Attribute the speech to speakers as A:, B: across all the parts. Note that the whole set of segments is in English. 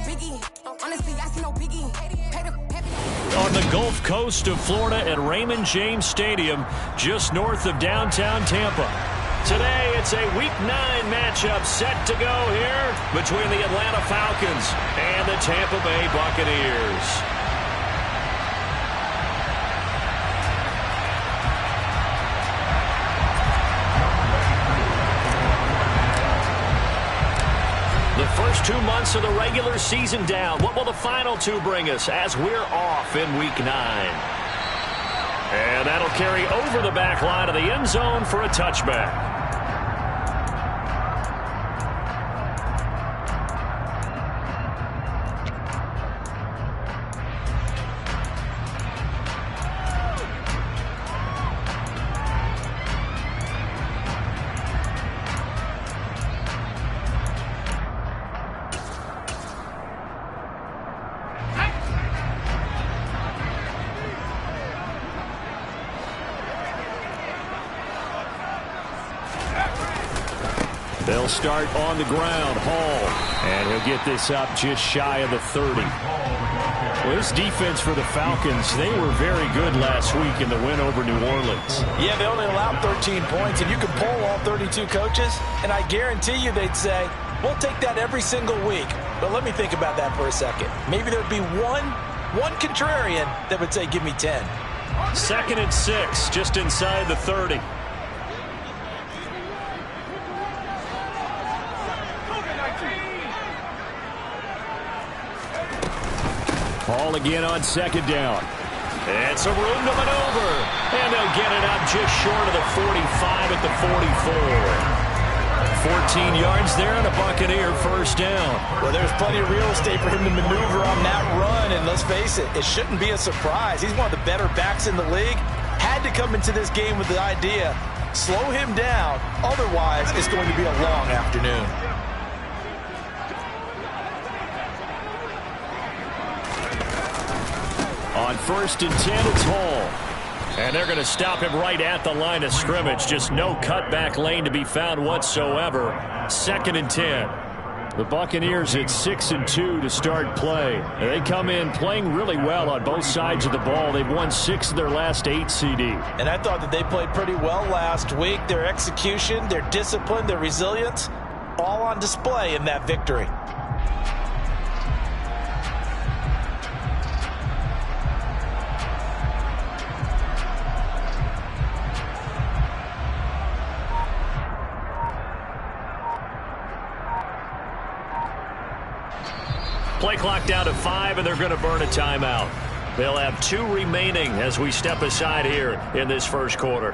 A: On the Gulf Coast of Florida at Raymond James Stadium, just north of downtown Tampa. Today, it's a Week 9 matchup set to go here between the Atlanta Falcons and the Tampa Bay Buccaneers. The first 2 months of the regular season down. What will the final 2 bring us as we're off in Week 9? And that'll carry over the back line of the end zone for a touchback. They'll start on the ground. Hall. And he'll get this up just shy of the 30. Well, this defense for the Falcons, they were very good last week in the win over New Orleans.
B: Yeah, they only allowed 13 points, and you can poll all 32 coaches, and I guarantee you they'd say, we'll take that every single week. But let me think about that for a second. Maybe there'd be one contrarian that would say, give me 10.
A: 2nd and 6, just inside the 30. Hall again on 2nd down. It's a room to maneuver. And they'll get it up just short of the 45 at the 44. 14 yards there and a Buccaneer first down.
B: Well, there's plenty of real estate for him to maneuver on that run. And let's face it, it shouldn't be a surprise. He's one of the better backs in the league. Had to come into this game with the idea, slow him down. Otherwise, it's going to be a long afternoon.
A: On 1st and 10, it's Hall. And they're going to stop him right at the line of scrimmage. Just no cutback lane to be found whatsoever. 2nd and 10. The Buccaneers at 6-2 to start play. And they come in playing really well on both sides of the ball. They've won 6 of their last 8 CD.
B: And I thought that they played pretty well last week. Their execution, their discipline, their resilience, all on display in that victory.
A: Play clock down to 5, and they're going to burn a timeout. They'll have 2 remaining as we step aside here in this first quarter.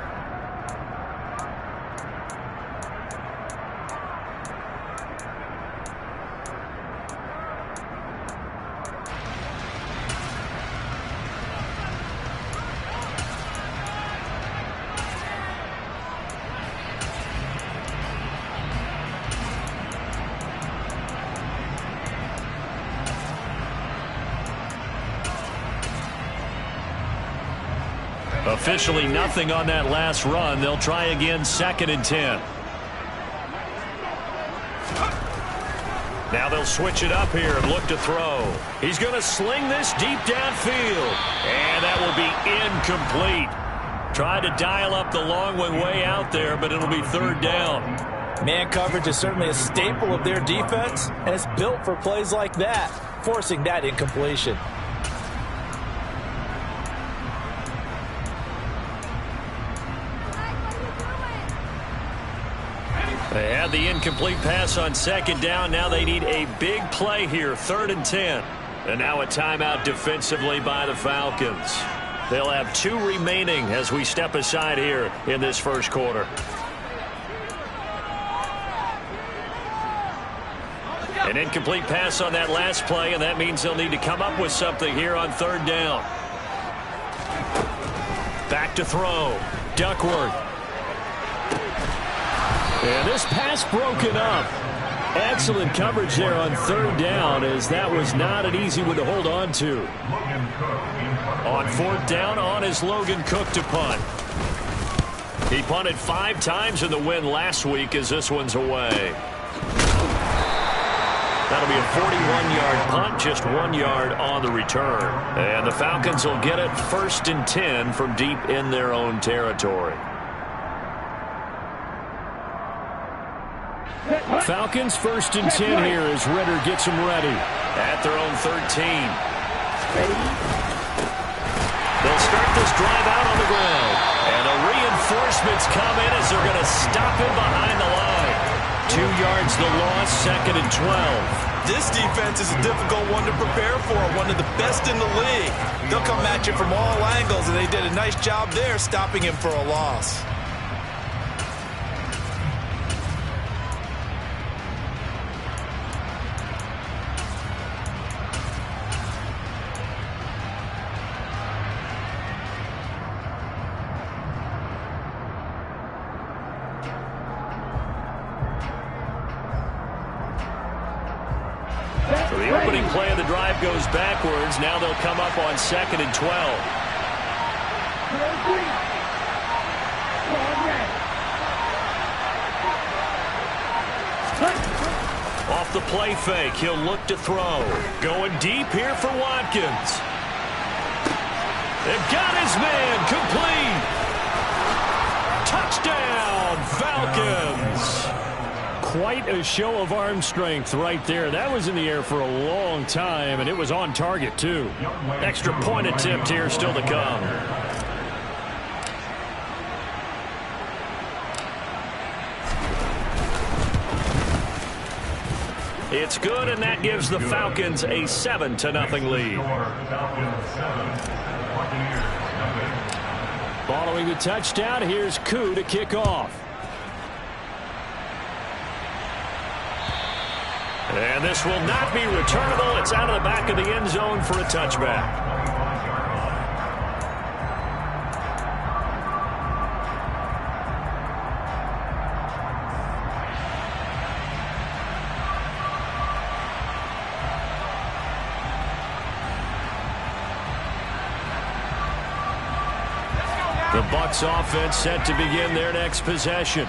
A: Officially nothing on that last run. They'll try again 2nd and 10. Now they'll switch it up here and look to throw. He's going to sling this deep downfield. And that will be incomplete. Tried to dial up the long one way out there, but it'll be 3rd down.
B: Man coverage is certainly a staple of their defense, and it's built for plays like that, forcing that incompletion.
A: They had the incomplete pass on 2nd down. Now they need a big play here, 3rd and 10. And now a timeout defensively by the Falcons. They'll have 2 remaining as we step aside here in this first quarter. An incomplete pass on that last play, and that means they'll need to come up with something here on 3rd down. Back to throw. Duckworth. And this pass broken up. Excellent coverage there on 3rd down, as that was not an easy one to hold on to. On 4th down, on is Logan Cook to punt. He punted 5 times in the win last week, as this one's away. That'll be a 41-yard punt, just 1 yard on the return. And the Falcons will get it 1st and 10 from deep in their own territory. Falcons 1st and 10 here as Ridder gets them ready. At their own 13. They'll start this drive out on the ground. And the reinforcements come in as they're going to stop him behind the line. 2 yards the loss, 2nd and 12.
B: This defense is a difficult one to prepare for, one of the best in the league. They'll come at you from all angles, and they did a nice job there stopping him for a loss.
A: So the opening play of the drive goes backwards. Now they'll come up on 2nd and 12. Off the play fake, he'll look to throw. Going deep here for Watkins. They've got his man complete. Touchdown, Falcons. Quite a show of arm strength right there. That was in the air for a long time, and it was on target, too. Extra point attempt here still to come. It's good, and that gives the Falcons a 7-0 lead. Following the touchdown, here's Koo to kick off. And this will not be returnable. It's out of the back of the end zone for a touchback. The Bucs offense set to begin their next possession.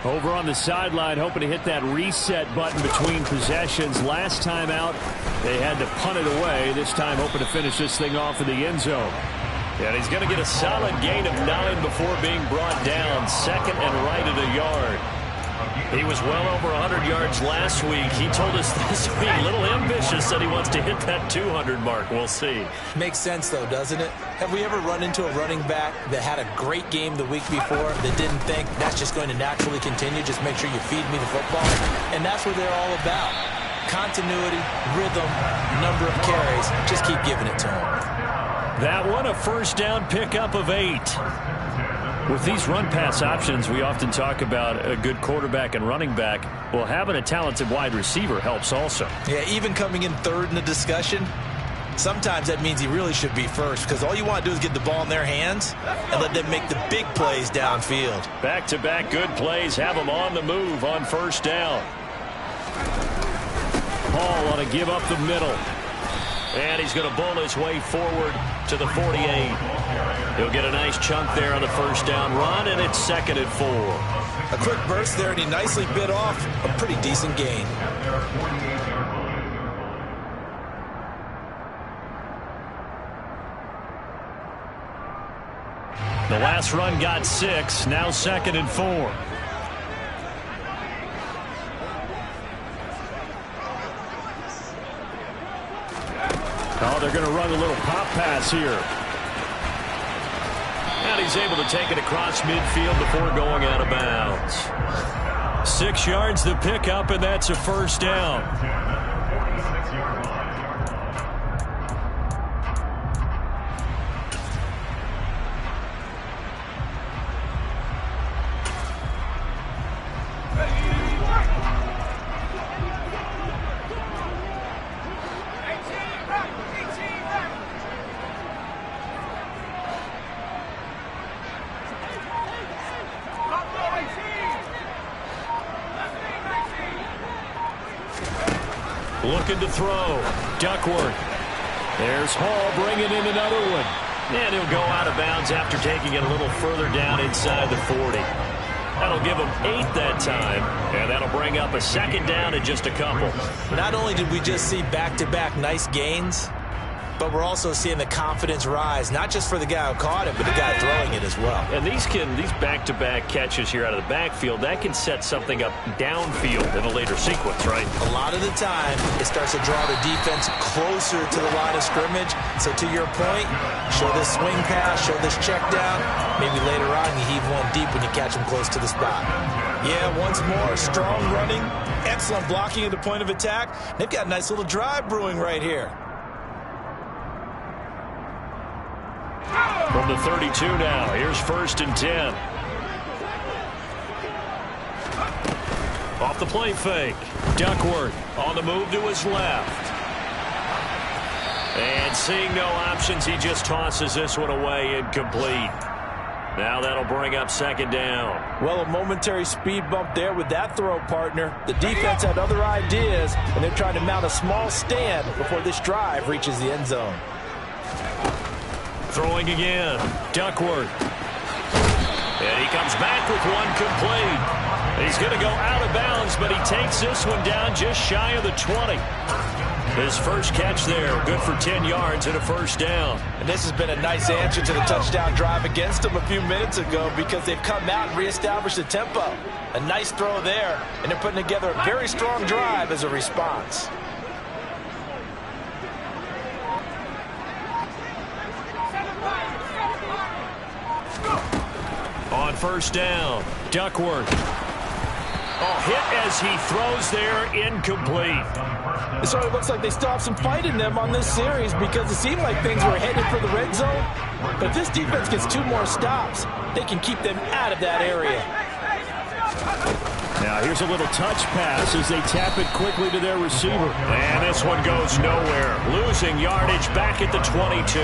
A: Over on the sideline, hoping to hit that reset button between possessions. Last time out, they had to punt it away. This time, hoping to finish this thing off in the end zone. And he's going to get a solid gain of 9 before being brought down. 2nd and right at a yard. He was well over 100 yards last week. He told us this week, a little ambitious, that he wants to hit that 200 mark. We'll see.
B: Makes sense, though, doesn't it? Have we ever run into a running back that had a great game the week before that didn't think that's just going to naturally continue? Just make sure you feed me the football. And that's what they're all about. Continuity, rhythm, number of carries. Just keep giving it to him.
A: That one, a first down pickup of 8. With these run-pass options, we often talk about a good quarterback and running back. Well, having a talented wide receiver helps also.
B: Yeah, even coming in third in the discussion, sometimes that means he really should be first, because all you want to do is get the ball in their hands and let them make the big plays downfield.
A: Back-to-back good plays have them on the move on first down. Hall ought to give up the middle. And he's going to bull his way forward to the 48. He'll get a nice chunk there on the first down run, and it's 2nd and 4.
B: A quick burst there, and he nicely bit off a pretty decent gain.
A: The last run got 6, now 2nd and 4. Oh, they're going to run a little pop pass here. And he's able to take it across midfield before going out of bounds. 6 yards the pickup, and that's a first down. Looking to throw. Duckworth. There's Hall bringing in another one. And he'll go out of bounds after taking it a little further down inside the 40. That'll give them 8 that time, and that'll bring up a second down in just a couple.
B: Not only did we just see back-to-back nice gains, but we're also seeing the confidence rise, not just for the guy who caught it, but the guy throwing it as well.
A: And these back-to-back catches here out of the backfield, that can set something up downfield in a later sequence, right?
B: A lot of the time, it starts to draw the defense closer to the line of scrimmage. So to your point, show this swing pass, show this check down. Maybe later on you heave one deep when you catch them close to the spot. Yeah, once more, strong running, excellent blocking at the point of attack. They've got a nice little drive brewing right here.
A: From the 32 now, here's 1st and 10. Off the play fake. Duckworth on the move to his left. And seeing no options, he just tosses this one away, incomplete. Now that'll bring up 2nd down.
B: Well, a momentary speed bump there with that throw, partner. The defense had other ideas, and they're trying to mount a small stand before this drive reaches the end zone.
A: Throwing again, Duckworth. And he comes back with one complete. He's going to go out of bounds, but he takes this one down just shy of the 20. His first catch there, good for 10 yards and a 1st down.
B: And this has been a nice answer to the touchdown drive against them a few minutes ago because they've come out and reestablished the tempo. A nice throw there, and they're putting together a very strong drive as a response.
A: On 1st down, Duckworth. Oh, hit as he throws there, incomplete.
B: It sort of looks like they still have some fight in them on this series because it seemed like things were headed for the red zone. But if this defense gets 2 more stops, they can keep them out of that area.
A: Now here's a little touch pass as they tap it quickly to their receiver. And this one goes nowhere. Losing yardage back at the 22.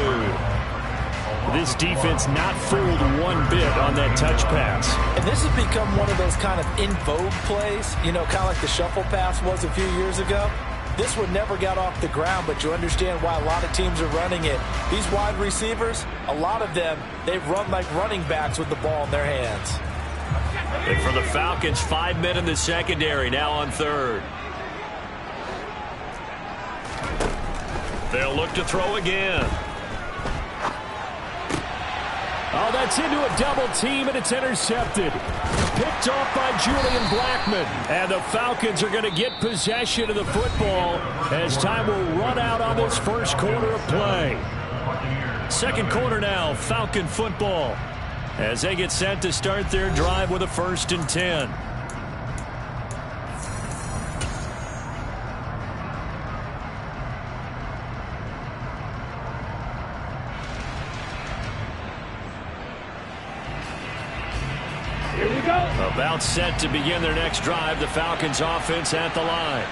A: This defense not fooled one bit on that touch pass.
B: And this has become one of those kind of in vogue plays, you know, kind of like the shuffle pass was a few years ago. This one never got off the ground, but you understand why a lot of teams are running it. These wide receivers, a lot of them, they run like running backs with the ball in their hands.
A: And for the Falcons, 5 men in the secondary, now on 3rd. They'll look to throw again. Oh, that's into a double team, and it's intercepted. Picked off by Julian Blackmon. And the Falcons are going to get possession of the football as time will run out on this first quarter of play. Second quarter now, Falcon football, as they get set to start their drive with a 1st and 10. About set to begin their next drive, the Falcons offense at the line.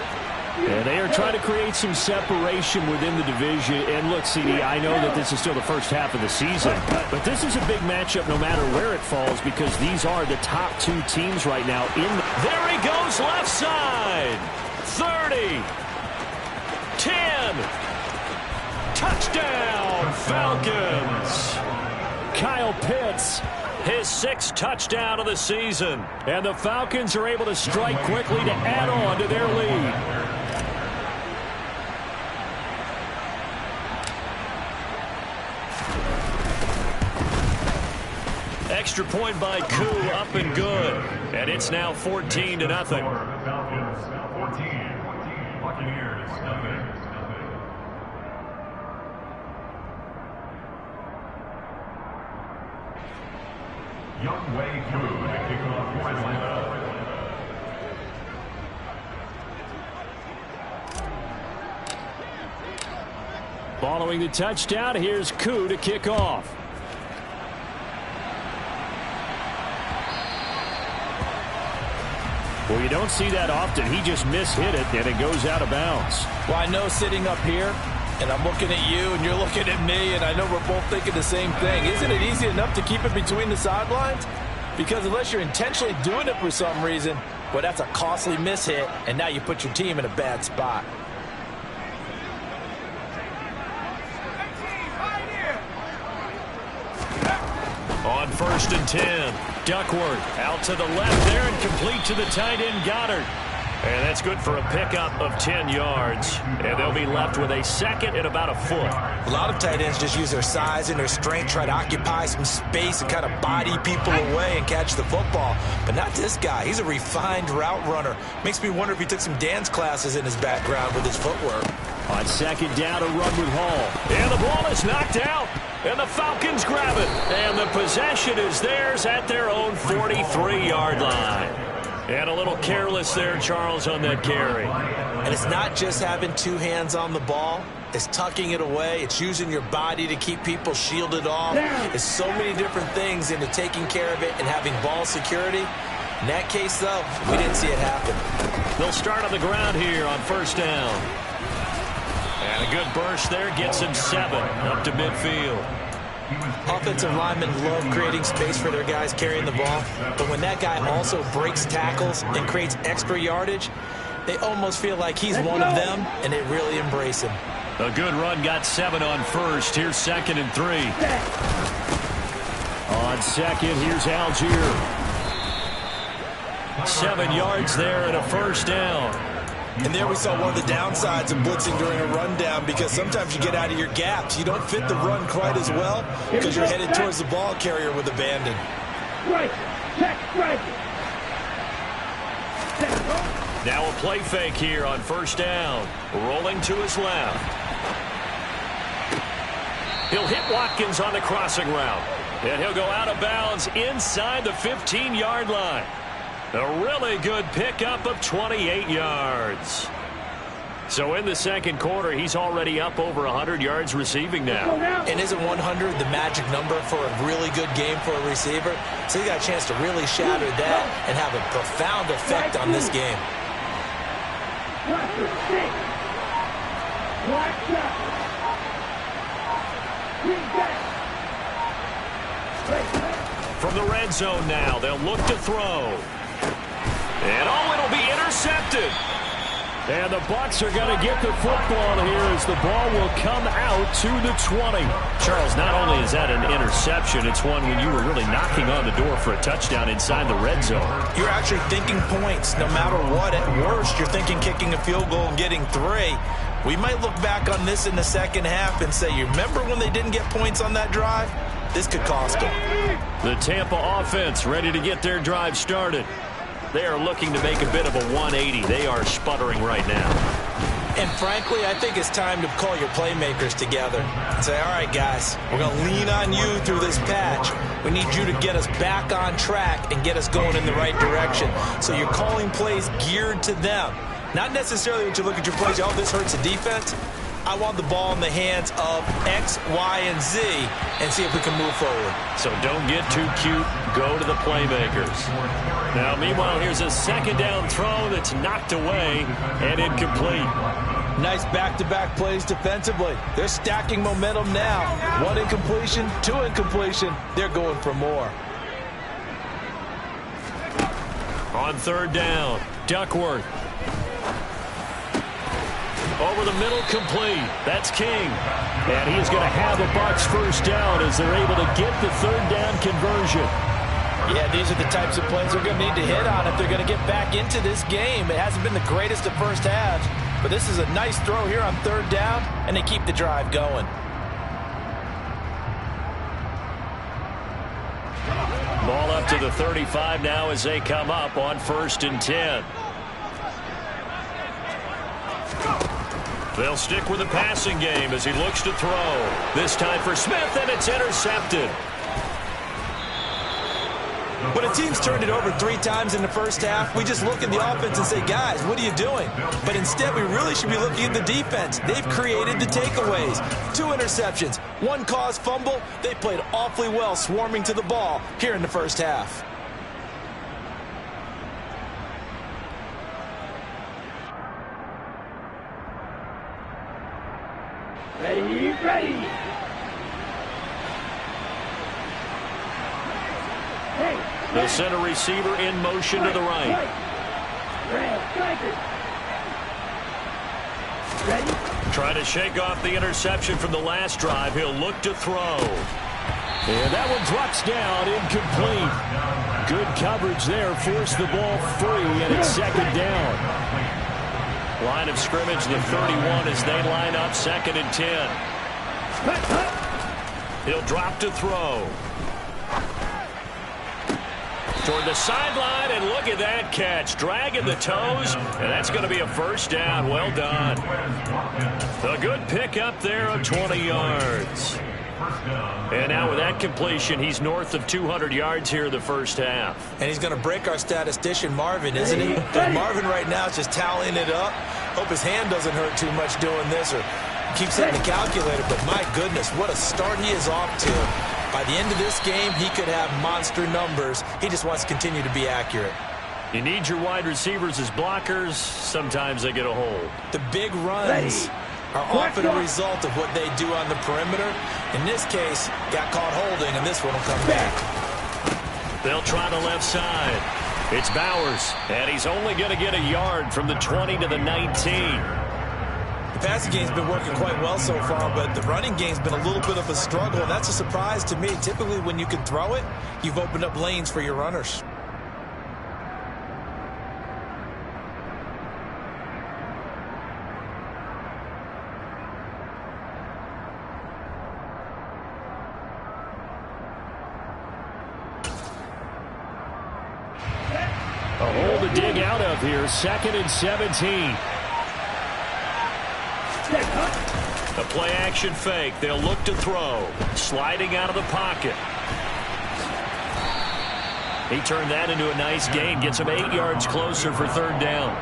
A: And they are trying to create some separation within the division. And look, CD, I know that this is still the first half of the season, but this is a big matchup no matter where it falls because these are the top 2 teams right now. There he goes, left side. 30. 10. Touchdown, Falcons. Kyle Pitts, his 6th touchdown of the season. And the Falcons are able to strike quickly to add on to their lead. Extra point by Koo, up and good. And it's now 14-0.
C: Falcons 14, Buccaneers nothing. Young Wei Koo to kick off for Atlanta.
A: Following the touchdown, here's Koo to kick off. Well, you don't see that often. He just mishit it, and it goes out of bounds.
B: Well, I know sitting up here, and I'm looking at you, and you're looking at me, and I know we're both thinking the same thing. Isn't it easy enough to keep it between the sidelines? Because unless you're intentionally doing it for some reason, well, that's a costly mishit, and now you put your team in a bad spot.
A: 1st and 10. Duckworth out to the left there and complete to the tight end Goddard. And that's good for a pickup of 10 yards. And they'll be left with a second and about a foot.
B: A lot of tight ends just use their size and their strength, try to occupy some space and kind of body people away and catch the football. But not this guy. He's a refined route runner. Makes me wonder if he took some dance classes in his background with his footwork.
A: On 2nd down, a run with Hall. And the ball is knocked out. And the Falcons grab it. And the possession is theirs at their own 43-yard line. And a little careless there, Charles, on that carry.
B: And it's not just having two hands on the ball. It's tucking it away. It's using your body to keep people shielded off. It's so many different things into taking care of it and having ball security. In that case, though, we didn't see it happen.
A: They'll start on the ground here on 1st down. And a good burst there gets him 7 up to midfield.
B: Offensive linemen love creating space for their guys carrying the ball, but when that guy also breaks tackles and creates extra yardage, they almost feel like he's one of them, and they really embrace him.
A: A good run got 7 on 1st. Here's 2nd and 3. On 2nd, here's Algier. 7 yards there and a 1st down.
B: And there we saw one of the downsides of blitzing during a rundown, because sometimes you get out of your gaps. You don't fit the run quite as well because you're headed towards the ball carrier with abandon.
D: Right. Check. Right.
A: Now a play fake here on 1st down. Rolling to his left. He'll hit Watkins on the crossing route. And he'll go out of bounds inside the 15-yard line. A really good pickup of 28 yards. So in the 2nd quarter, he's already up over 100 yards receiving now.
B: And isn't 100 the magic number for a really good game for a receiver? So he got a chance to really shatter that and have a profound effect on this game.
A: From the red zone now, they'll look to throw. And it'll be intercepted. And the Bucs are going to get the football here as the ball will come out to the 20. Charles, not only is that an interception, it's one when you were really knocking on the door for a touchdown inside the red zone.
B: You're actually thinking points no matter what. At worst, you're thinking kicking a field goal and getting 3. We might look back on this in the 2nd half and say, you remember when they didn't get points on that drive? This could cost them.
A: The Tampa offense ready to get their drive started. They are looking to make a bit of a 180. They are sputtering right now.
B: And frankly, I think it's time to call your playmakers together and say, all right, guys, we're going to lean on you through this patch. We need you to get us back on track and get us going in the right direction. So you're calling plays geared to them. Not necessarily when you look at your plays, oh, this hurts the defense. I want the ball in the hands of X, Y, and Z and see if we can move forward.
A: So don't get too cute. Go to the playmakers. Now, meanwhile, here's a 2nd down throw that's knocked away and incomplete.
B: Nice back-to-back plays defensively. They're stacking momentum now. 1 incompletion, 2 incompletion. They're going for more.
A: On 3rd down, Duckworth. Over the middle, complete. That's King. And he's going to have a Bucs 1st down as they're able to get the 3rd down conversion.
B: Yeah, these are the types of plays they're going to need to hit on if they're going to get back into this game. It hasn't been the greatest of first halves, but this is a nice throw here on 3rd down, and they keep the drive going.
A: Ball up to the 35 now as they come up on 1st and 10. They'll stick with the passing game as he looks to throw. This time for Smith, and it's intercepted.
B: When a team's turned it over 3 times in the first half, we just look at the offense and say, guys, what are you doing? But instead, we really should be looking at the defense. They've created the takeaways. 2 interceptions, 1 caused fumble. They played awfully well swarming to the ball here in the first half.
D: Ready.
A: The center receiver in motion to the right.
D: Ready.
A: Trying to shake off the interception from the last drive. He'll look to throw. And that one drops down, incomplete. Good coverage there, forced the ball free, and it's second down. Line of scrimmage, the 31 as they line up, 2nd and 10. He'll drop to throw. Toward the sideline, and look at that catch. Dragging the toes, and that's going to be a first down. Well done. A good pickup there of 20 yards. And now with that completion, he's north of 200 yards here in the first half.
B: And he's going to break our statistician, Marvin, isn't he? And Marvin right now is just tallying it up. Hope his hand doesn't hurt too much doing this or keep setting the calculator. But my goodness, what a start he is off to. By the end of this game, he could have monster numbers. He just wants to continue to be accurate.
A: You need your wide receivers as blockers. Sometimes they get a hold.
B: The big runs are often a result of what they do on the perimeter. In this case, got caught holding, and this one will come back.
A: They'll try the left side. It's Bowers, and he's only going to get a yard from the 20 to the 19.
B: The passing game's been working quite well so far, but the running game's been a little bit of a struggle, and that's a surprise to me. Typically, when you can throw it, you've opened up lanes for your runners.
A: A hole to dig out of here, 2nd and 17. A play-action fake. They'll look to throw. Sliding out of the pocket. He turned that into a nice gain. Gets him 8 yards closer for 3rd down.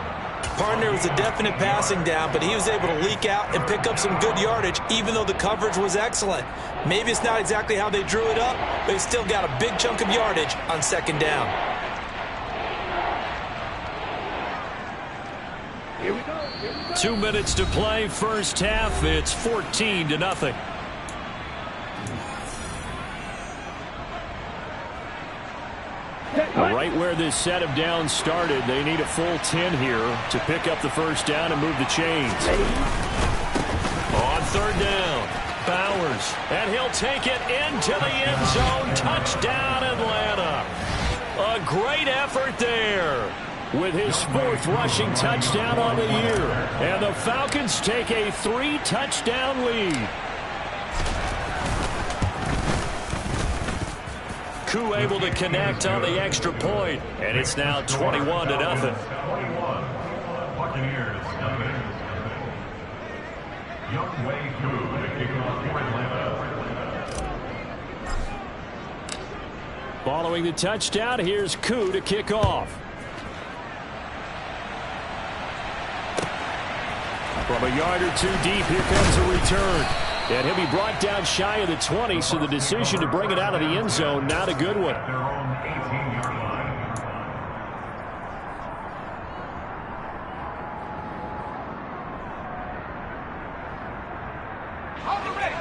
B: Partner was a definite passing down, but he was able to leak out and pick up some good yardage, even though the coverage was excellent. Maybe it's not exactly how they drew it up, but he's still got a big chunk of yardage on 2nd down.
D: Here we go.
A: 2 minutes to play, first half. It's 14-0. Right where this set of downs started, they need a full 10 here to pick up the first down and move the chains. On 3rd down, Bowers, and he'll take it into the end zone. Touchdown, Atlanta. A great effort there with his 4th rushing touchdown on the year. And the Falcons take a 3-touchdown lead. Koo able to connect on the extra point, and it's now 21-0.
C: 21. Buccaneers. Younghoe Koo to kick off for Atlanta.
A: Following the touchdown, here's Koo to kick off. From a yard or 2 deep, here comes a return. And he'll be brought down shy of the 20, so the decision to bring it out of the end zone, not a good one.
C: Their own 18-yard line.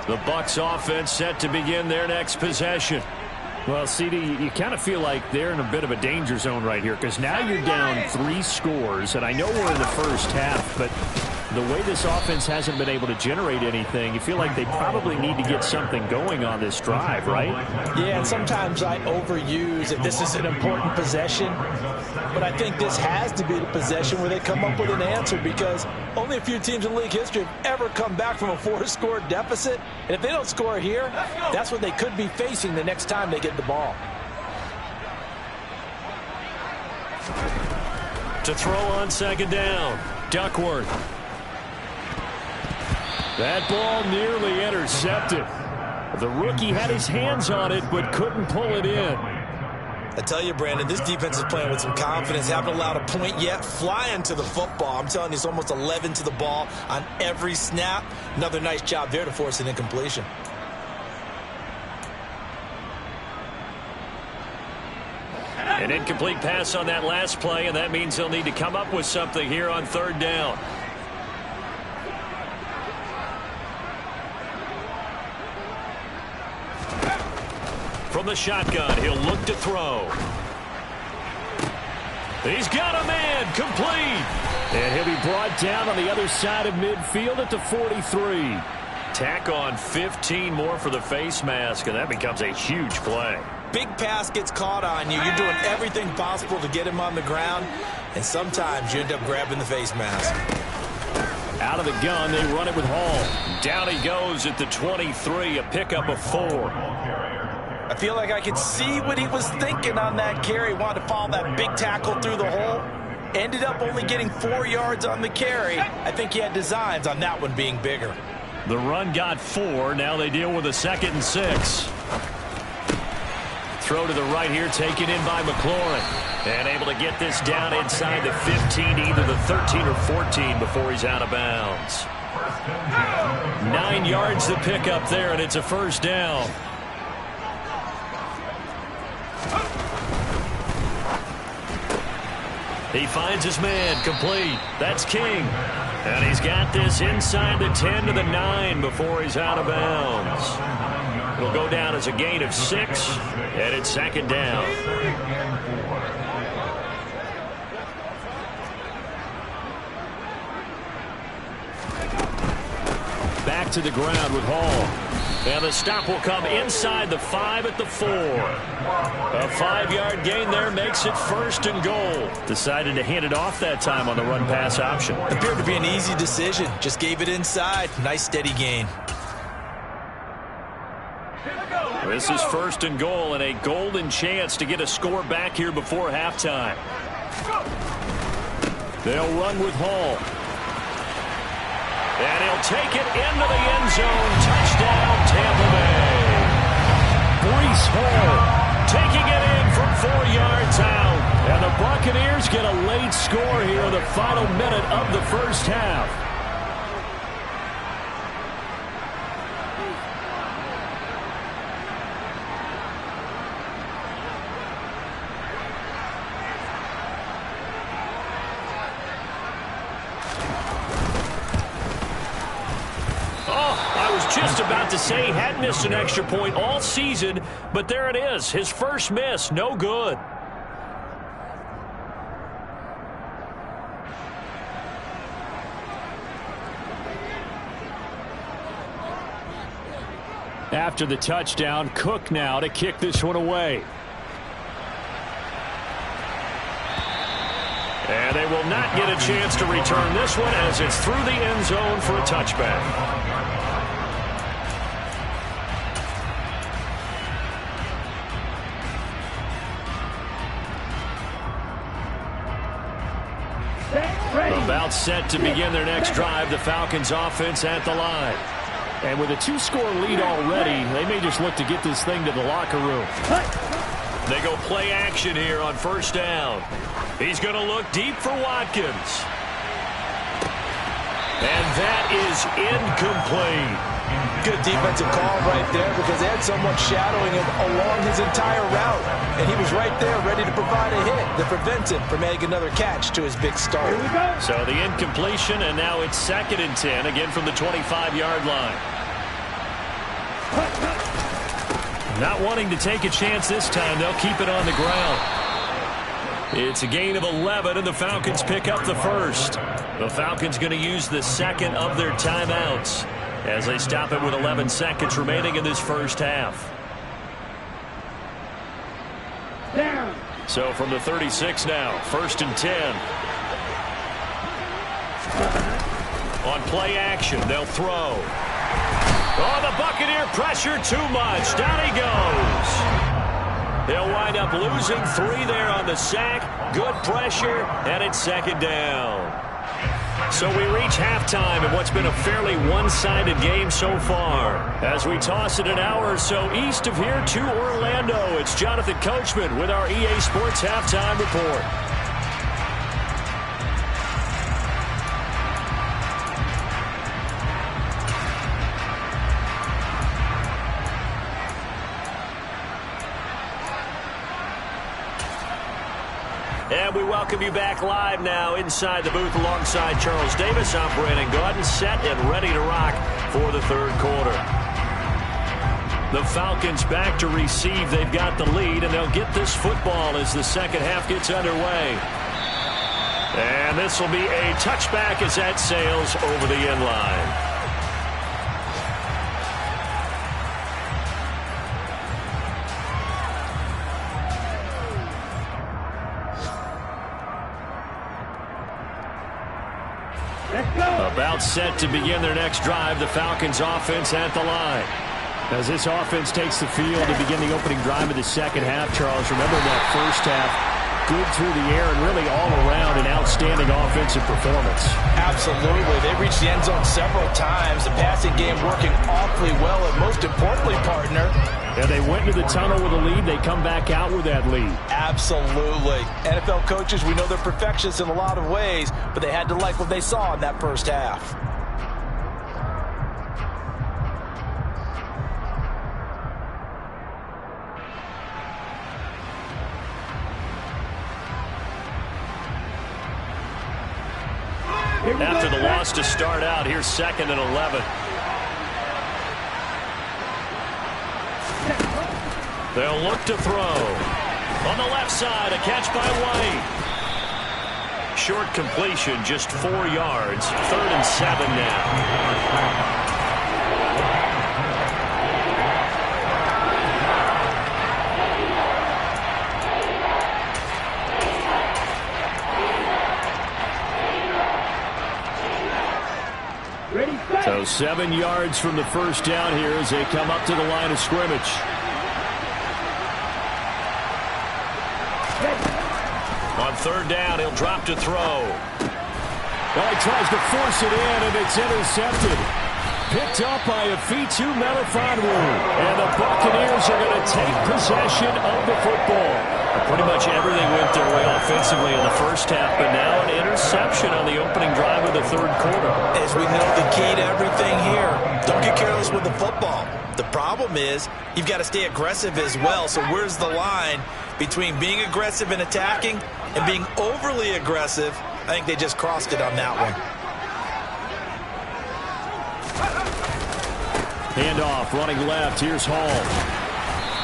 A: The Bucs offense set to begin their next possession. Well, CD, you kind of feel like they're in a bit of a danger zone right here, because now you're down 3 scores, and I know we're in the first half, but the way this offense hasn't been able to generate anything, you feel like they probably need to get something going on this drive, right?
B: Yeah, and sometimes I overuse that this is an important possession, but I think this has to be the possession where they come up with an answer, because only a few teams in league history have ever come back from a 4-score deficit, and if they don't score here, that's what they could be facing the next time they get the ball.
A: To throw on 2nd down, Duckworth. That ball nearly intercepted. The rookie had his hands on it, but couldn't pull it in.
B: I tell you, Brandon, this defense is playing with some confidence. Haven't allowed a point yet. Flying to the football. I'm telling you, it's almost 11 to the ball on every snap. Another nice job there to force an incompletion.
A: An incomplete pass on that last play, and that means they'll need to come up with something here on 3rd down. From the shotgun, he'll look to throw. He's got a man, complete. And he'll be brought down on the other side of midfield at the 43. Tack on 15 more for the face mask, and that becomes a huge play.
B: Big pass gets caught on you. You're doing everything possible to get him on the ground, and sometimes you end up grabbing the face mask.
A: Out of the gun, they run it with Hall. Down he goes at the 23, a pickup of 4.
B: I feel like I could see what he was thinking on that carry. Wanted to follow that big tackle through the hole. Ended up only getting 4 yards on the carry. I think he had designs on that one being bigger.
A: The run got 4. Now they deal with a 2nd and 6. Throw to the right here, taken in by McLaurin. And able to get this down inside the 15, either the 13 or 14 before he's out of bounds. 9 yards to pick up there, and it's a first down. He finds his man, complete. That's King. And he's got this inside the 10 to the 9 before he's out of bounds. It'll go down as a gain of 6, and it's 2nd down. Back to the ground with Hall. And the stop will come inside the 5 at the 4. A 5-yard gain there makes it 1st and goal. Decided to hand it off that time on the run-pass option.
B: Appeared to be an easy decision. Just gave it inside. Nice steady gain.
A: This is 1st and goal and a golden chance to get a score back here before halftime. They'll run with Hall. And he'll take it into the end zone. Touchdown, Tampa Bay. Breece Hall taking it in from 4 yards out. And the Buccaneers get a late score here in the final minute of the first half. Just about to say he had missed an extra point all season, but there it is. His first miss, no good. After the touchdown, Cook now to kick this one away. And they will not get a chance to return this one as it's through the end zone for a touchback. About set to begin their next drive, the Falcons offense at the line. And with a 2-score lead already, they may just look to get this thing to the locker room. They go play action here on 1st down. He's going to look deep for Watkins. And that is incomplete.
B: Good defensive call right there because they had someone shadowing him along his entire route. And he was right there ready to provide a hit that prevents him from making another catch to his big start.
A: So the incompletion, and now it's 2nd and 10, again from the 25-yard line. Not wanting to take a chance this time, they'll keep it on the ground. It's a gain of 11, and the Falcons pick up the first. The Falcons going to use the 2nd of their timeouts as they stop it with 11 seconds remaining in this first half.
D: Down.
A: So from the 36 now, 1st and 10. On play action, they'll throw. Oh, the Buccaneer pressure too much. Down he goes. They'll wind up losing 3 there on the sack. Good pressure, and it's 2nd down. So we reach halftime in what's been a fairly one-sided game so far. As we toss it an hour or so east of here to Orlando, it's Jonathan Coachman with our EA Sports Halftime Report. And we welcome you back live now inside the booth alongside Charles Davis. I'm Brandon Gaudin, set and ready to rock for the 3rd quarter. The Falcons back to receive. They've got the lead, and they'll get this football as the 2nd half gets underway. And this will be a touchback as that sails over the end line. set to begin their next drive. The Falcons offense at the line. As this offense takes the field to begin the opening drive of the second half, Charles, remember that first half, good through the air and really all around an outstanding offensive performance.
B: Absolutely. They reached the end zone several times. The passing game working awfully well, and most importantly, partner,
A: and they went into the tunnel with a lead. They come back out with that lead.
B: Absolutely. NFL coaches, we know they're perfectionists in a lot of ways, but they had to like what they saw in that first half.
A: After the loss to start out, here's 2nd and 11. They'll look to throw. On the left side, a catch by White. Short completion, just 4 yards. 3rd and 7 now. So 7 yards from the first down here as they come up to the line of scrimmage. On 3rd down, he'll drop to throw.
E: Well, he tries to force it in, and it's intercepted. Picked up by Afitu Melifonwu. And the Buccaneers are going to take possession of the football.
A: Pretty much everything went their way offensively in the first half, but now an interception on the opening drive of the 3rd quarter.
B: As we know, the key to everything here, don't get careless with the football. The problem is you've got to stay aggressive as well. So where's the line between being aggressive and attacking and being overly aggressive? I think they just crossed it on that one.
A: Handoff, running left. Here's Hall.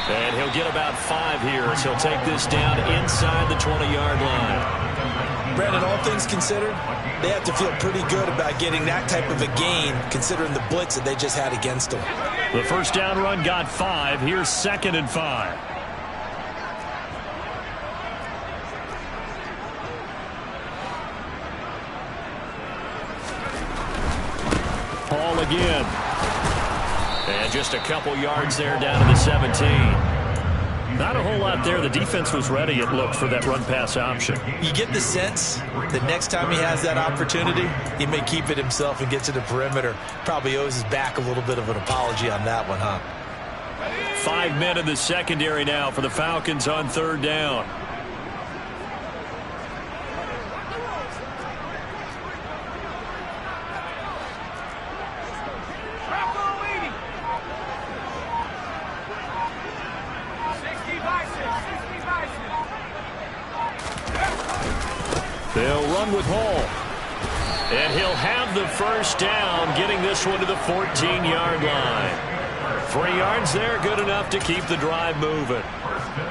A: And he'll get about 5 here as he'll take this down inside the 20-yard line.
B: Brandon, all things considered, they have to feel pretty good about getting that type of a gain considering the blitz that they just had against them.
A: The first down run got 5. Here's 2nd and 5. Hall again. And just a couple yards there down to the 17. Not a whole lot there. The defense was ready, it looked, for that run-pass option.
B: You get the sense that next time he has that opportunity, he may keep it himself and get to the perimeter. Probably owes his back a little bit of an apology on that one, huh?
A: 5 men in the secondary now for the Falcons on 3rd down. They'll run with Hall. And he'll have the first down, getting this one to the 14-yard line. 3 yards there, good enough to keep the drive moving.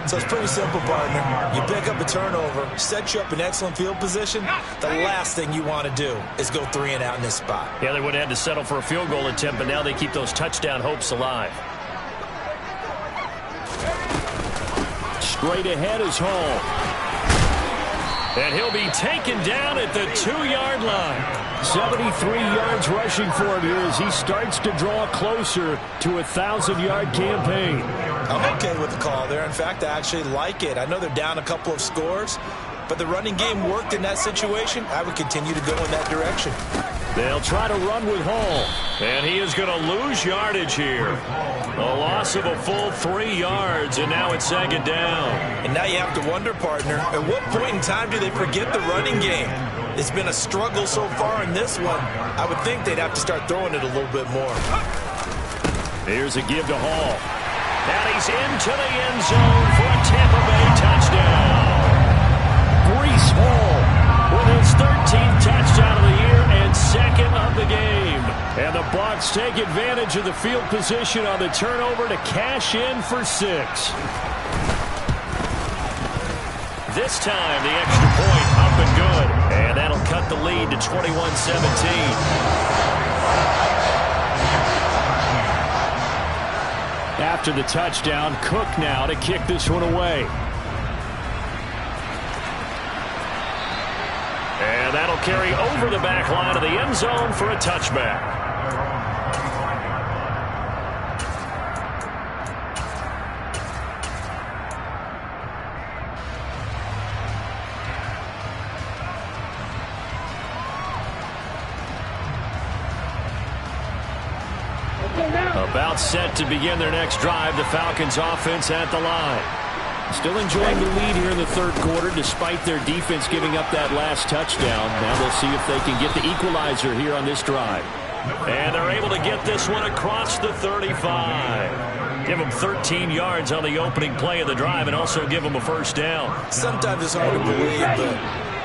B: So it's pretty simple, partner. You pick up a turnover, set you up in excellent field position. The last thing you want to do is go 3 and out in this spot.
A: Yeah, they would have had to settle for a field goal attempt, but now they keep those touchdown hopes alive.
E: Straight ahead is Hall.
A: And he'll be taken down at the 2-yard line.
E: 73 yards rushing for him here as he starts to draw closer to a 1,000-yard campaign.
B: I'm okay with the call there. In fact, I actually like it. I know they're down a couple of scores, but the running game worked in that situation. I would continue to go in that direction.
A: They'll try to run with Hall. And he is going to lose yardage here. A loss of a full 3 yards, and now it's 2nd down.
B: And now you have to wonder, partner, at what point in time do they forget the running game? It's been a struggle so far in this one. I would think they'd have to start throwing it a little bit more.
A: Here's a give to Hall. And he's into the end zone for a Tampa Bay touchdown.
E: Breece Hall
A: with his 13th touchdown of the year and 2nd of the game.
E: And the Bucs take advantage of the field position on the turnover to cash in for 6.
A: This time the extra point up and good. And that'll cut the lead to 21-17.
E: After the touchdown, Cook now to kick this one away.
A: And that'll carry over the back line of the end zone for a touchback. About set to begin their next drive. The Falcons offense at the line. Still enjoying the lead here in the third quarter despite their defense giving up that last touchdown. Now they'll see if they can get the equalizer here on this drive. And they're able to get this one across the 35. Give them 13 yards on the opening play of the drive and also give them a first down.
B: Sometimes it's hard to believe, but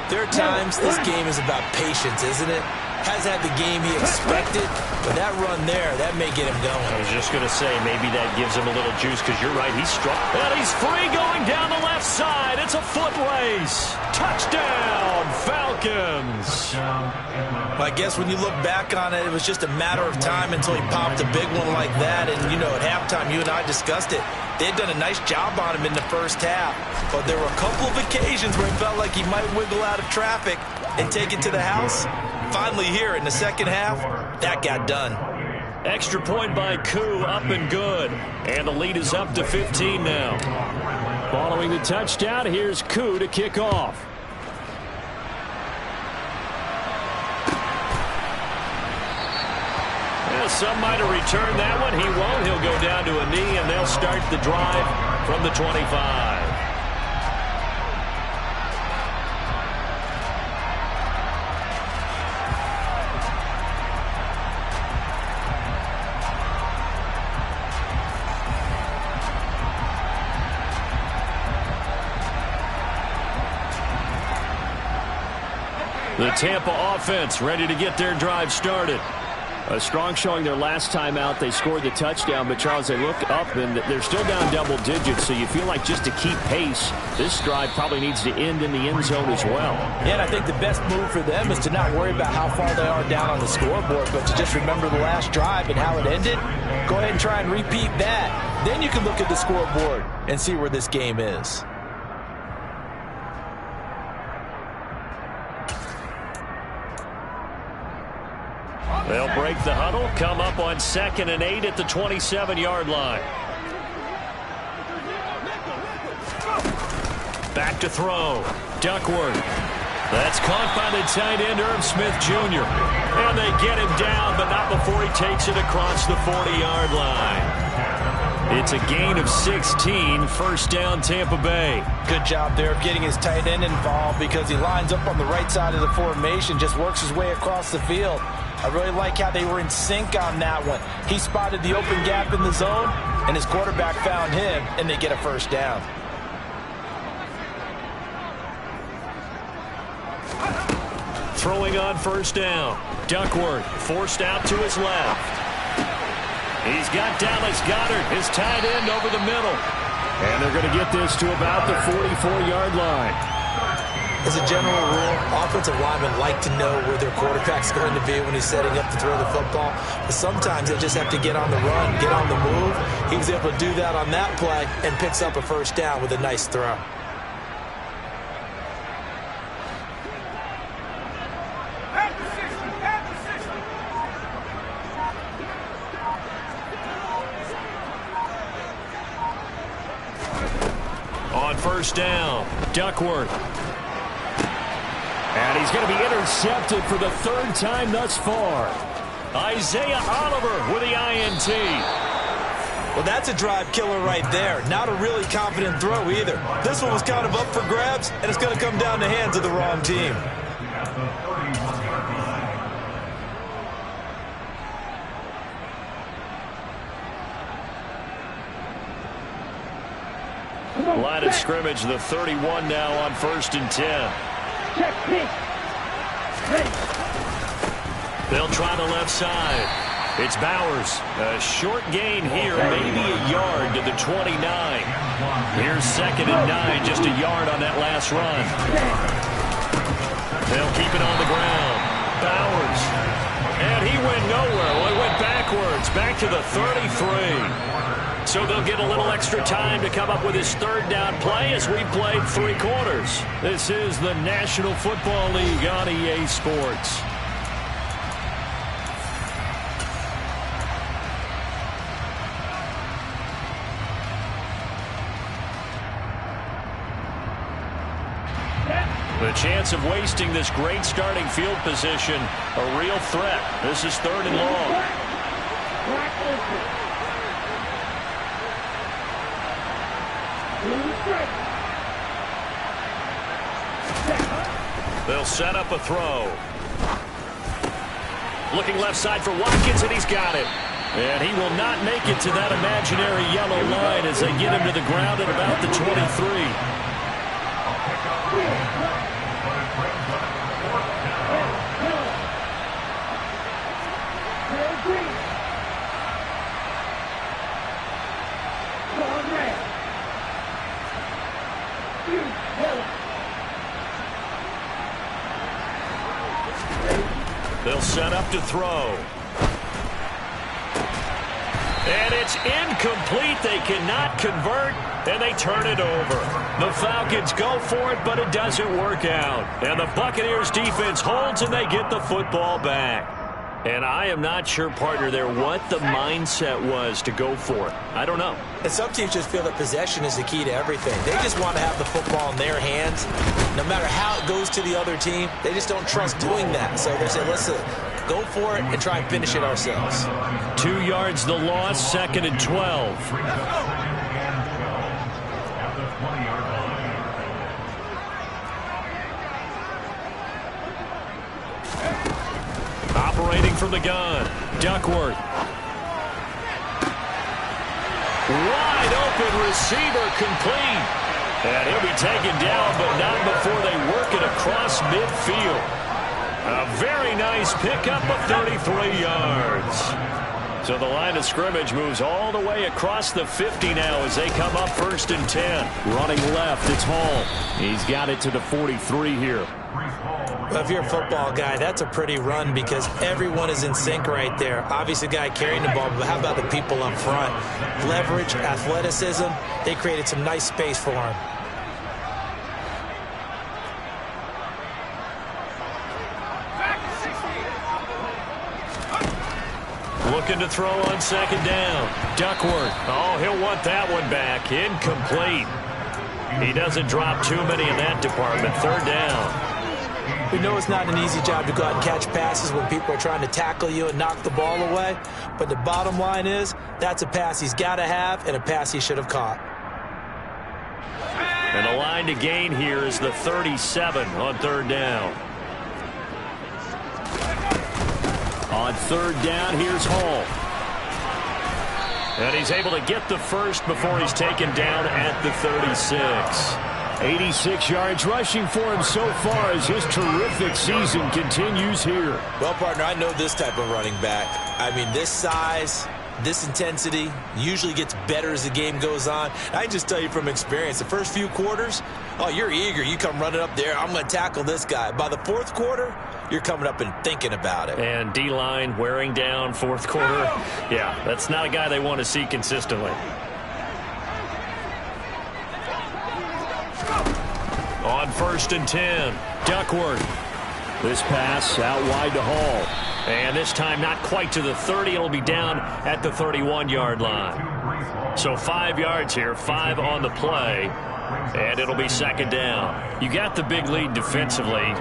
B: there are times this game is about patience, isn't it? Has had the game he expected, but that run there, that may get him going.
A: I was just going to say, maybe that gives him a little juice, because you're right, he's struck. And he's free going down the left side. It's a foot race. Touchdown, Falcons.
B: Well, I guess when you look back on it, it was just a matter of time until he popped a big one like that. And, you know, at halftime, you and I discussed it. They had done a nice job on him in the first half, but there were a couple of occasions where he felt like he might wiggle out of traffic and take it to the house. Finally here in the second half, that got done.
A: Extra point by Koo, up and good. And the lead is up to 15 now. Following the touchdown, here's Koo to kick off. Well, some might have returned that one. He won't. He'll go down to a knee, and they'll start the drive from the 25. The Tampa offense ready to get their drive started. A strong showing their last time out. They scored the touchdown, but Charles, they look up and they're still down double digits, so you feel like just to keep pace, this drive probably needs to end in the end zone as well.
B: Yeah, and I think the best move for them is to not worry about how far they are down on the scoreboard, but to just remember the last drive and how it ended. Go ahead and try and repeat that. Then you can look at the scoreboard and see where this game is.
A: They'll break the huddle, come up on 2nd and 8 at the 27-yard line. Back to throw. Duckworth. That's caught by the tight end, Irv Smith Jr. And they get him down, but not before he takes it across the 40-yard line. It's a gain of 16, first down Tampa Bay.
B: Good job there of getting his tight end involved because he lines up on the right side of the formation, just works his way across the field. I really like how they were in sync on that one. He spotted the open gap in the zone, and his quarterback found him, and they get a first down.
A: Throwing on first down. Duckworth forced out to his left. He's got Dallas Goedert, his tight end, over the middle. And they're going to get this to about the 44-yard line.
B: As a general rule, offensive linemen like to know where their quarterback's going to be when he's setting up to throw the football. But sometimes they just have to get on the run, get on the move. He was able to do that on that play and picks up a first down with a nice throw.
A: On first down, Duckworth. And he's going to be intercepted for the third time thus far. Isaiah Oliver with the INT.
B: Well, that's a drive killer right there. Not a really confident throw either. This one was kind of up for grabs, and it's going to come down the hands of the wrong team.
A: Line of scrimmage, the 31 now on 1st and 10.
D: Check, pick. Ready.
A: They'll try the left side. It's Bowers. A short gain here, maybe a yard to the 29. Here's 2nd and 9, just a yard on that last run. They'll keep it on the ground. Bowers. And he went nowhere. Well, he went backwards, back to the 33. So they'll get a little extra time to come up with his third down play as we played 3 quarters. This is the National Football League on EA Sports. The chance of wasting this great starting field position, a real threat. This is 3rd and long. They'll set up a throw. Looking left side for Watkins, and he's got it. And he will not make it to that imaginary yellow line as they get him to the ground at about the 23. They'll set up to throw. And it's incomplete. They cannot convert, and they turn it over. The Falcons go for it, but it doesn't work out. And the Buccaneers defense holds, and they get the football back. And I am not sure, partner, there what the mindset was to go for it. I don't know.
B: And some teams just feel that possession is the key to everything. They just want to have the football in their hands. No matter how it goes to the other team, they just don't trust doing that. So they say, listen, go for it and try and finish it ourselves.
A: 2 yards the loss, 2nd and 12. Operating from the gun, Duckworth. Wide open receiver complete. And he'll be taken down, but not before they work it across midfield. A very nice pickup of 33 yards. So the line of scrimmage moves all the way across the 50 now as they come up 1st and 10. Running left, it's Hall. He's got it to the 43 here.
B: Well, if you're a football guy, that's a pretty run because everyone is in sync right there. Obviously, the guy carrying the ball, but how about the people up front? Leverage, athleticism, they created some nice space for him.
A: Looking to throw on 2nd down. Duckworth. Oh, he'll want that one back. Incomplete. He doesn't drop too many in that department. 3rd down.
B: We know it's not an easy job to go out and catch passes when people are trying to tackle you and knock the ball away. But the bottom line is that's a pass he's got to have and a pass he should have caught.
A: And the line to gain here is the 37 on 3rd down. On 3rd down, here's Hall. And he's able to get the first before he's taken down at the 36. 86 yards rushing for him so far as his terrific season continues here.
B: Well, partner, I know this type of running back. I mean, this size, this intensity usually gets better as the game goes on. I can just tell you from experience, the first few quarters, oh, you're eager. You come running up there, I'm going to tackle this guy. By the 4th quarter, you're coming up and thinking about it.
A: And D-line wearing down 4th quarter. Yeah, that's not a guy they want to see consistently. On 1st and 10, Duckworth. This pass out wide to Hall. And this time not quite to the 30. It'll be down at the 31-yard line. So 5 yards here, 5 on the play. And it'll be 2nd down. You got the big lead defensively.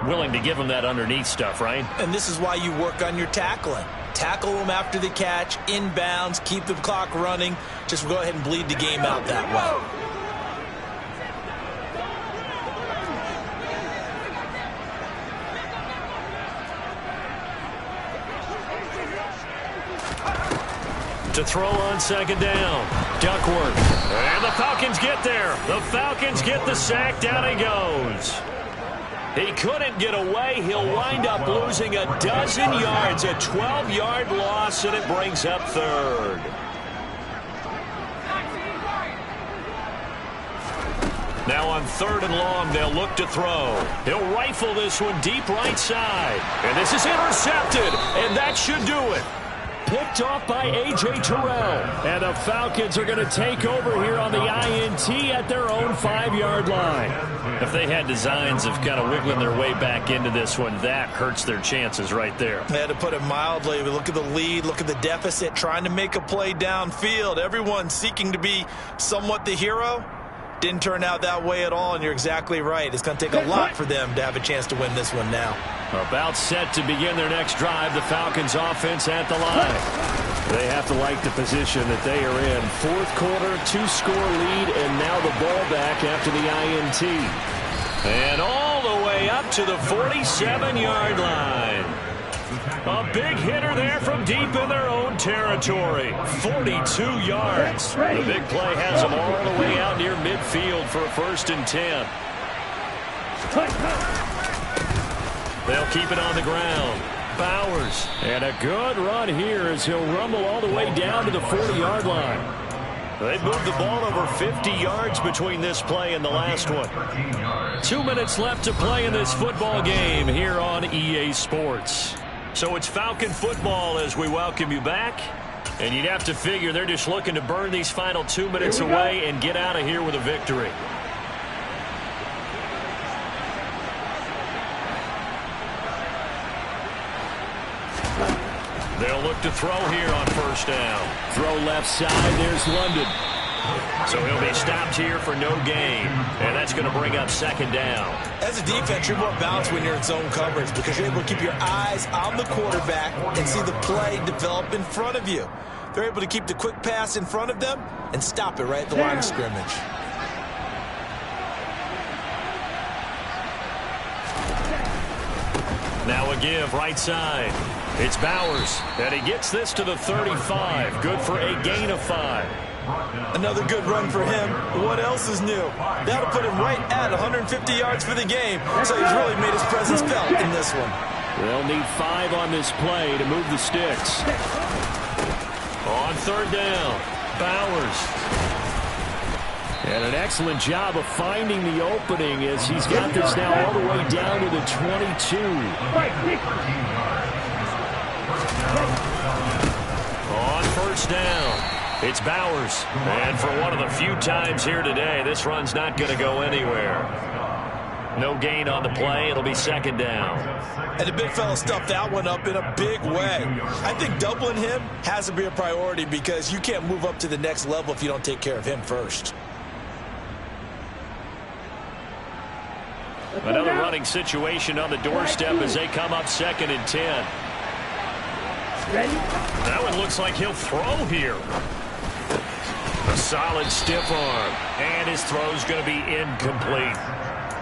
A: Willing to give them that underneath stuff, right?
B: And this is why you work on your tackling. Tackle them after the catch, inbounds, keep the clock running. Just go ahead and bleed the game out that way.
A: To throw on 2nd down, Duckworth. And the Falcons get there. The Falcons get the sack. Down he goes. He couldn't get away. He'll wind up losing a dozen yards, a 12-yard loss, and it brings up 3rd. Now on 3rd and long, they'll look to throw. He'll rifle this one deep right side. And this is intercepted, and that should do it.
E: Picked off by A.J. Terrell. And the Falcons are going to take over here on the INT at their own 5-yard line.
A: If they had designs of kind of wiggling their way back into this one, that hurts their chances right there.
B: They had to put it mildly. Look at the lead, look at the deficit, trying to make a play downfield. Everyone seeking to be somewhat the hero. Didn't turn out that way at all, and you're exactly right. It's going to take a lot for them to have a chance to win this one now.
E: About set to begin their next drive, the Falcons offense at the line. They have to like the position that they are in. Fourth quarter, 2-score lead, and now the ball back after the INT.
A: And all the way up to the 47-yard line. A big hitter there from deep in their own territory. 42 yards. The big play has them all the way out near midfield for a 1st and 10. They'll keep it on the ground. Bowers. And a good run here as he'll rumble all the way down to the 40-yard line. They've moved the ball over 50 yards between this play and the last one. 2 minutes left to play in this football game here on EA Sports. So it's Falcon football as we welcome you back. And you'd have to figure they're just looking to burn these final 2 minutes away and get out of here with a victory. They'll look to throw here on 1st down.
E: Throw left side. There's London.
A: So he'll be stopped here for no gain. And that's going to bring up 2nd down.
B: As a defense, you're more balanced when you're in zone coverage because you're able to keep your eyes on the quarterback and see the play develop in front of you. They're able to keep the quick pass in front of them and stop it right at the line of scrimmage.
A: Now a give right side. It's Bowers, and he gets this to the 35. Good for a gain of 5.
B: Another good run for him. What else is new? That'll put him right at 150 yards for the game, so he's really made his presence felt in this one.
E: They'll need 5 on this play to move the sticks.
A: On 3rd down, Bowers.
E: And an excellent job of finding the opening as he's got this now all the way down to the 22.
A: On 1st down, it's Bowers. And for one of the few times here today, this run's not going to go anywhere. No gain on the play. It'll be 2nd down.
B: And the big fella stuffed that one up in a big way. I think doubling him has to be a priority because you can't move up to the next level if you don't take care of him first.
A: Another running situation on the doorstep as they come up 2nd and 10. That one looks like he'll throw here. A solid stiff arm. And his throw's going to be incomplete.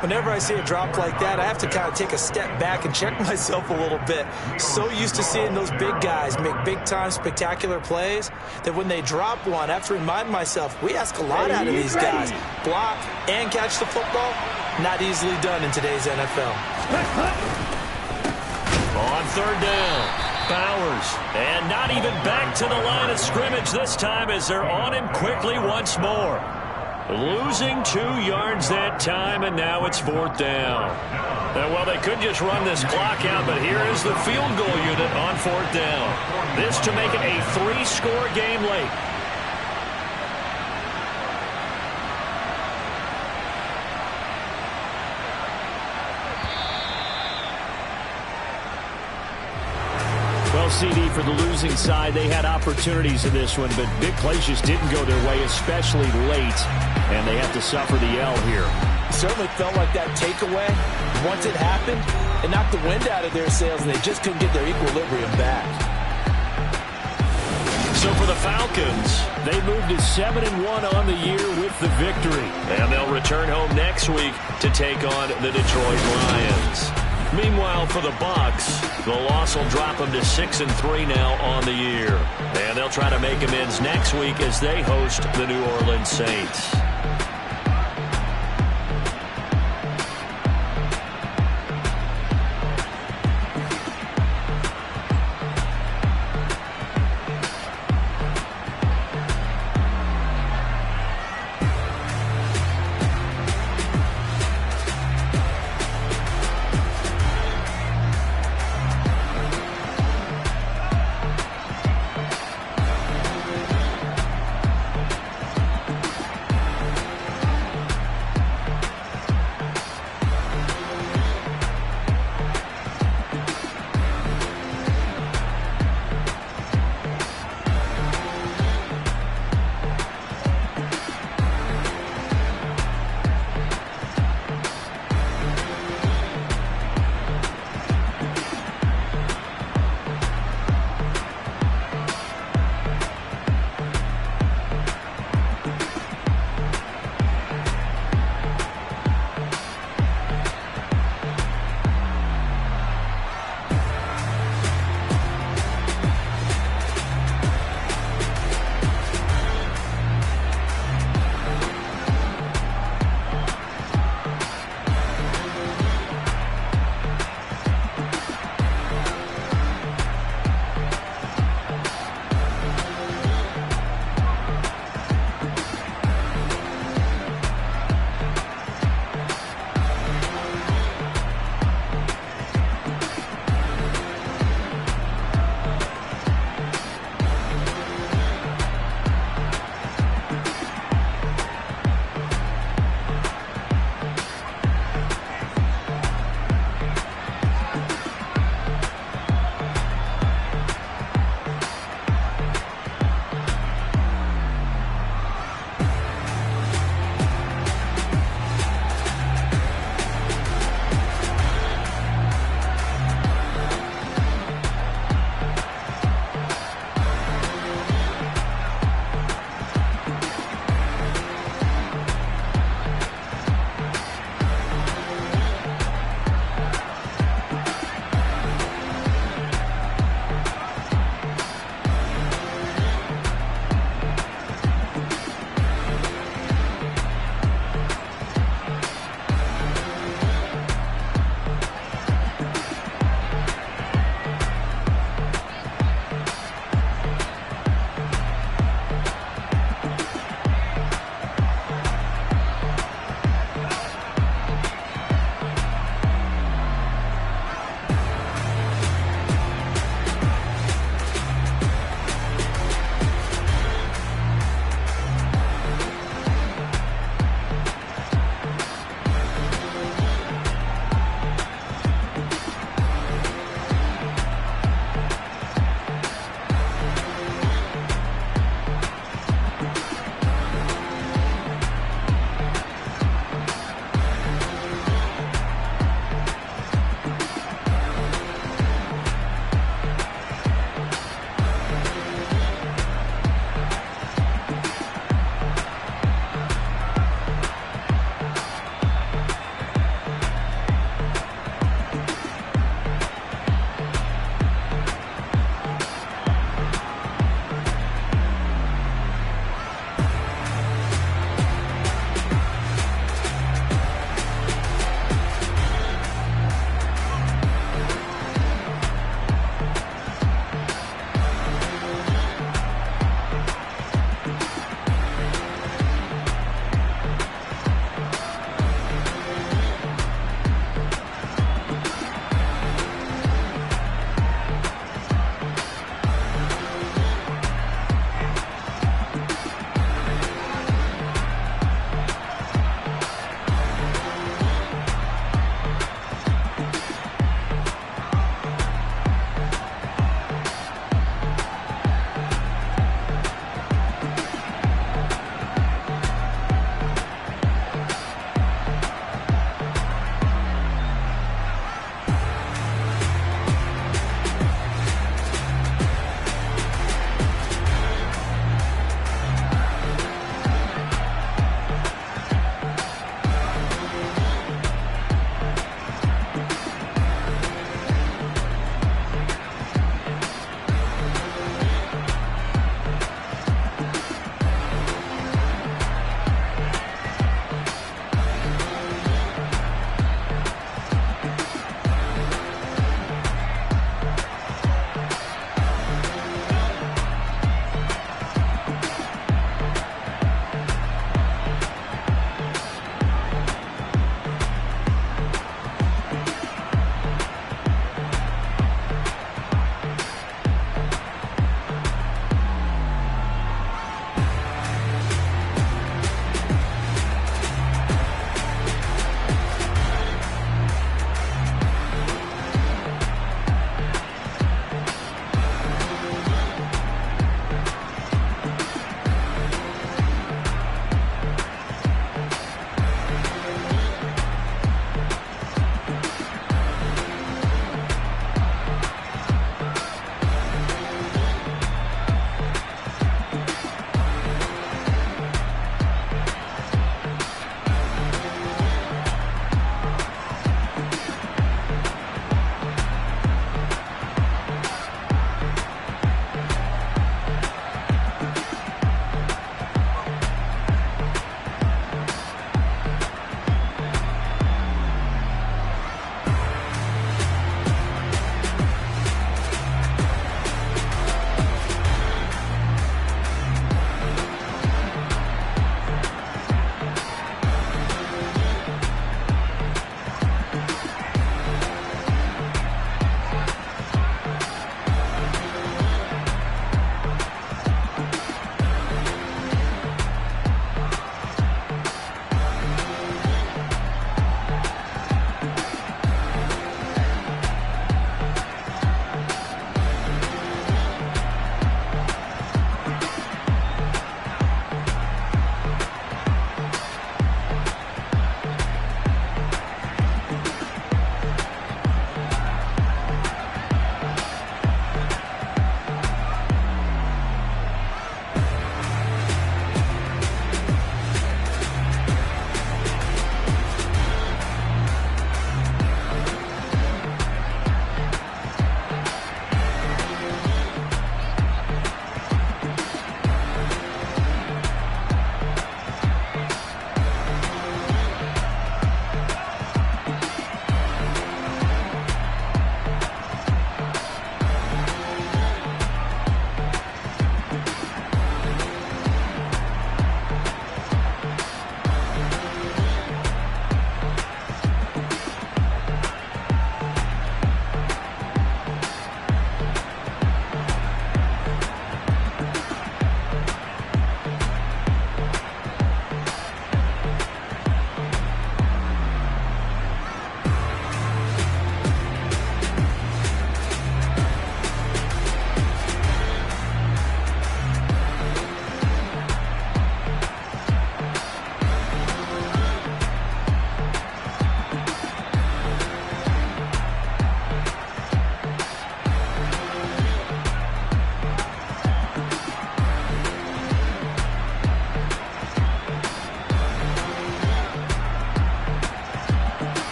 B: Whenever I see a drop like that, I have to kind of take a step back and check myself a little bit. So used to seeing those big guys make big-time spectacular plays that when they drop one, I have to remind myself, we ask a lot out of these guys. Block and catch the football, not easily done in today's NFL.
A: On 3rd down, Bowers. And not even back to the line of scrimmage this time as they're on him quickly once more. Losing 2 yards that time, and now it's 4th down. And, well, they could just run this clock out, but here is the field goal unit on 4th down. This to make it a 3-score game late.
E: Well, CD, for the losing side, they had opportunities in this one, but big plays just didn't go their way, especially late, and they have to suffer the L here.
B: It certainly felt like that takeaway, once it happened, it knocked the wind out of their sails, and they just couldn't get their equilibrium back.
A: So for the Falcons,
E: they moved to 7-1 on the year with the victory.
A: And they'll return home next week to take on the Detroit Lions. Meanwhile, for the Bucs, the loss will drop them to 6-3 now on the year. And they'll try to make amends next week as they host the New Orleans Saints.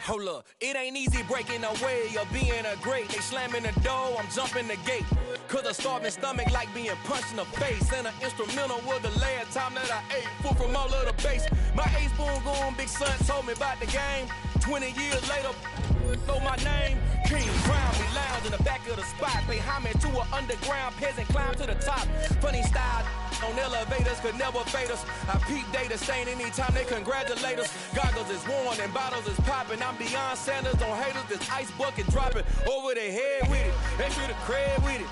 F: Hold up, it ain't easy breaking away or being a great. They slamming the door, I'm jumping the gate. Cause a starving stomach like being punched in the face. And an instrumental was the last time that I ate food from all of the base. My ace boom going, big son told me about the game. 20 years later, know my name. King Crown, we lounge in the back of the spot. Pay homage to an underground peasant, climb to the top. Funny style on elevators could never fade us. I peep data stain anytime they congratulate us. Goggles is worn and bottles is popping. I'm Deion Sanders on haters, this ice bucket dropping over their head with it. Extra the cred with it.